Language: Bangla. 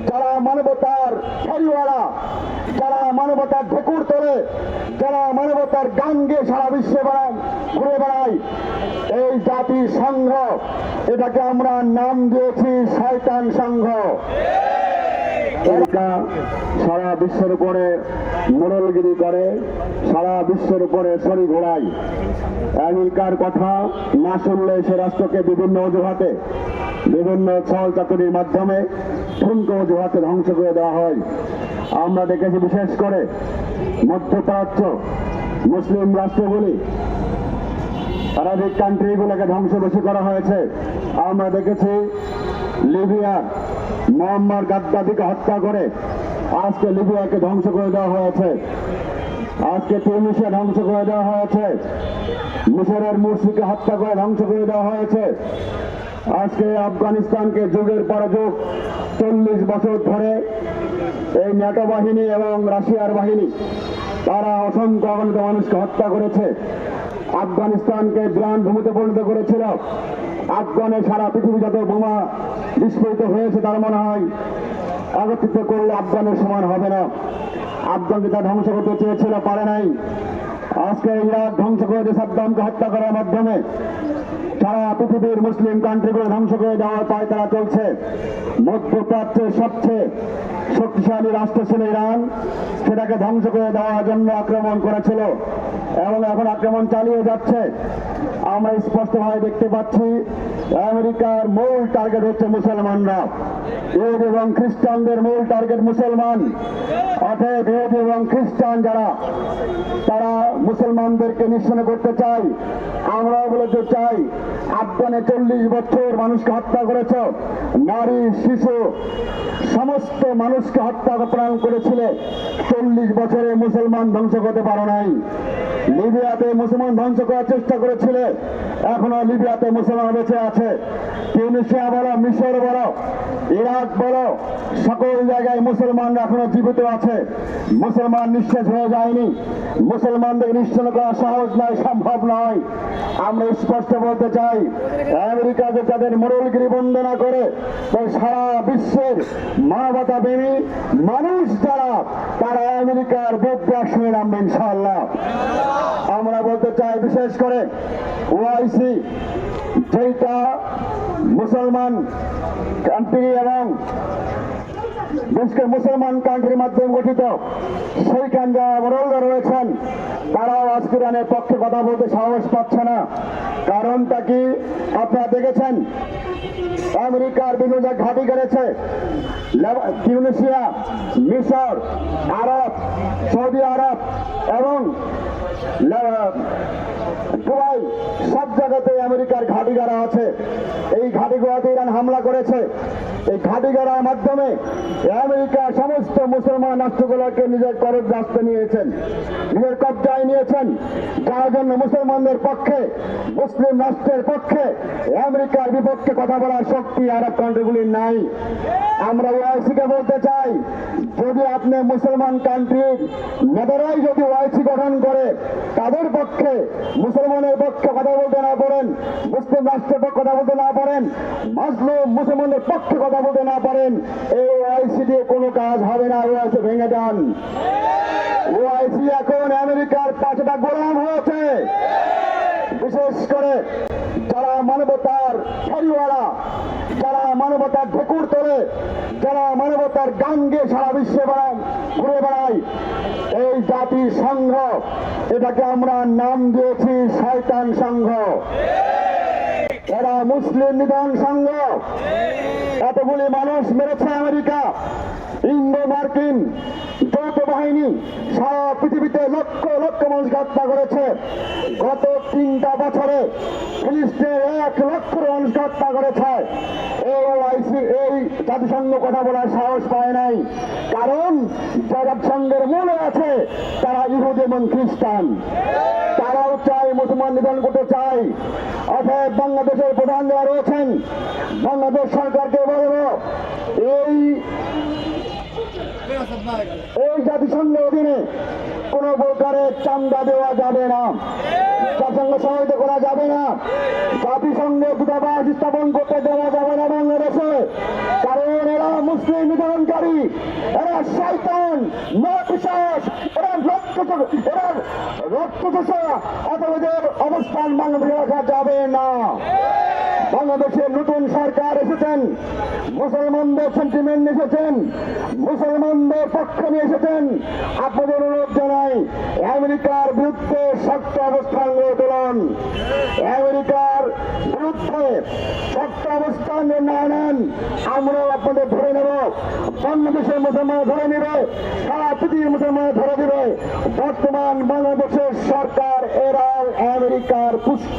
যারা মানবতার ফেরিওয়ালা, যারা মানবতার ঢেকুর তোলে, যারা মানবতার গান গেয়ে সারা বিশ্বে ঘুরে বেড়ায়, এই জাতি সংঘ, এটাকে আমরা নাম দিয়েছি শয়তান সংঘ। সারা বিশ্বের উপরে মোড়লগিরি করে, সারা বিশ্বের উপরে ছড়ি ঘোড়ায়। আমেরিকার কথা না শুনলে সে রাষ্ট্রকে বিভিন্ন অজুহাতে, বিভিন্ন ছল চাতুরির মাধ্যমে ঠুনকো অজুহাতে ধ্বংস করে দেওয়া হয়। আমরা দেখেছি বিশেষ করে মধ্যপ্রাচ্য মুসলিম রাষ্ট্রগুলি, আরবিক কান্ট্রিগুলোকে ধ্বংস বেশি করা হয়েছে। আমরা দেখেছি লিবিয়ার মুয়াম্মার গাদ্দাফিকে হত্যা করে আজকে লিবিয়াকে ধ্বংস করে দেওয়া হয়েছে। আজকে তুনিসিয়া ধ্বংস করে দেওয়া হয়েছে। মিশরের মুরসিকে হত্যা করে ধ্বংস করে দেওয়া হয়েছে। আজকে আফগানিস্তানকে যুগের পর যুগ 40 বছর ধরে এই ন্যাটো বাহিনী এবং রাশিয়ার বাহিনী তারা অসংখ্য অগণিত মানুষকে হত্যা করেছে। আফগানিস্তানকে বিরান ভূমিতে পরিণত করেছিল। আফগানে সারা পৃথিবী যত বোমা বিস্ফোরিত হয়েছে তার মনে হয় একত্রিত করলে আফগানের সমান হবে না। আফগানকে তা ধ্বংস করতে চেয়েছিল, পারে নাই। আজকে ইরাক ধ্বংস করে সাদ্দামকে হত্যা করার মাধ্যমে সারা পৃথিবীর মুসলিম কান্ট্রিগুলো ধ্বংস করে দেওয়ার পায় তারা চলছে। মধ্যপ্রাচ্যের সবচেয়ে শক্তিশালী রাষ্ট্র ছিল ইরান, সেটাকে ধ্বংস করে দেওয়ার জন্য আক্রমণ করেছিল এবং এখন আক্রমণ চালিয়ে যাচ্ছে। আমরা স্পষ্টভাবে দেখতে পাচ্ছি আমেরিকার মূল টার্গেট হচ্ছে মুসলমানরা। ইহুদি এবং খ্রিস্টানদের মূল টার্গেট মুসলমান। অতএব ইহুদি এবং খ্রিস্টান যারা, তারা মুসলমানদেরকে নিঃসন্ন করতে চায়। আমরাও বলতে চাই, আফগানে 40 বছর মানুষকে হত্যা করেছ, নারী শিশু সমস্ত মানুষকে হত্যা প্রাণ করেছিলে। 40 বছরে মুসলমান ধ্বংস করতে পারো নাই। লিবিয়াতে মুসলমান ধ্বংস করার চেষ্টা করেছিলে, এখনো লিবিয়াতে মুসলমান বেঁচে আছে। তিউনিসিয়া বলো, মিশর বলো, ইরাক বলো, সকল জায়গায় মুসলমানরা এখনো জীবিত আছে। মুসলমান নিঃশেষ হয়ে যায়নি। মুসলমানদের নিশ্চয় করা সহজ নয়, সম্ভব নয়। আমরা স্পষ্ট বলতে চাই, আমেরিকা যে তাদের মোড়লগিরি বন্দনা করে, তাই সারা বিশ্বের মানবতা প্রেমী মানুষ যারা, তারা আমেরিকার বুক শুনে নামবে ইনশাআল্লাহ। আমরা বলতে চাই, বিশেষ করে ওআইসি, যেটা মুসলমান কান্ট্রি এবং বিশেষ করে মুসলমান কান্ট্রির মাধ্যমে গঠিত, সেইখান যারা মোড়লরা রয়েছেন তারাও আজকে ইরানের পক্ষে কথা বলতে সাহস পাচ্ছে না। কারণটা কি আপনারা দেখেছেন, আমেরিকার বিভিন্ন ঘাঁটি গেড়েছে। তিউনিসিয়া, মিশর, আরব, সৌদি আরব এবং দুবাই, সব জায়গাতে আমেরিকার ঘাঁটি গাড়া আছে। এই ঘাঁটিগুলোতে ইরান হামলা করেছে। এই ঘাঁটি গাড়ার মাধ্যমে আমেরিকার সমস্ত মুসলমান রাষ্ট্রগুলোকে নিজের করজ রাস্তা নিয়েছেন, নিজের কবজায় নিয়েছেন, যার জন্য মুসলমানদের পক্ষে, মুসলিম রাষ্ট্রের পক্ষে, আমেরিকার বিপক্ষে কথা বলার শক্তি আরব কান্ট্রিগুলির নাই। আমরা ওআইসিকে বলতে চাই, যদি আপনি মুসলমান কান্ট্রির নেতারাই যদি ওআইসি গঠন করে তাদের পক্ষে, মুসলমানের পক্ষে কথা বলতে না পারেন, মুসলিম রাষ্ট্রের পক্ষে কথা বলতে না পারেন, মাজলুম মুসলমানদের পক্ষে কথা বলতে না পারেন, এই ওআইসি দিয়ে কোনো কাজ হবে না। ওআইসি ভেঙে যান। ওআইসি এখন আমেরিকার পাঁচটা গোলাম হয়েছে। বিশেষ করে যারা মানবতার ফেরিওয়ালা, যারা মানবতার ঢেকুর তোলে, যারা মানবতার গান গেয়ে সারা বিশ্বে ঘুরে বেড়ায়, এই জাতি সংঘ, এটাকে আমরা নাম দিয়েছি শয়তান সংঘ। এরা মুসলিম নিধন সংঘ। এতগুলি মানুষ মেরেছে আমেরিকা, ইন্দো মার্কিন যৌথ বাহিনী সারা পৃথিবীতে লক্ষ লক্ষ মানুষ হত্যা করেছে। গত 3টা বছরে ফিলিস্তিনের 1 লক্ষ মানুষ হত্যা করেছে। এই জাতিসংঘ কথা বলার সাহস পায় নাই, কারণ জাতিসংঘের মূলে আছে তারা ইহুদি এবং খ্রিস্টান। তারাও চাই মুসলমান নিধন করতে চাই। অতএব বাংলাদেশের প্রধান যারা রয়েছেন, বাংলাদেশ সরকারকে বলবো, এই জাতিসংঘের অধীনে কোন প্রকারের চান্দা দেওয়া যাবে না, জাতিসংঘ সহায়তা করা যাবে না, জাতিসংঘের দূতাবাস স্থাপন করতে দেওয়া যাবে না বাংলাদেশে। কারণ এরা এরা মুসলিম নিধনকারী, এরা শয়তান, নরপিশাচ, এরা রক্তচোষা। এদের অবস্থান বাংলাদেশে রাখা যাবে না। বাংলাদেশের নতুন সরকার এসেছেন, মুসলমানদের সেন্টিমেন্ট এসেছেন, মুসলমানদের পক্ষ নিয়ে এসেছেন। আপনাদের অনুরোধ জানাই, আমেরিকার বিরুদ্ধে শক্ত অবস্থান গড়ে তুলুন। আমেরিকার বিরুদ্ধে শক্ত অবস্থান না নেন, আমরাও আপনাদের ধরে নেব। বাংলাদেশের মুসলমান ধরে নেবে, সারা পৃথিবীর মুসলমান ধরে দেবে। বর্তমান বাংলাদেশের সরকার এরাও আমেরিকার পুষ্ট।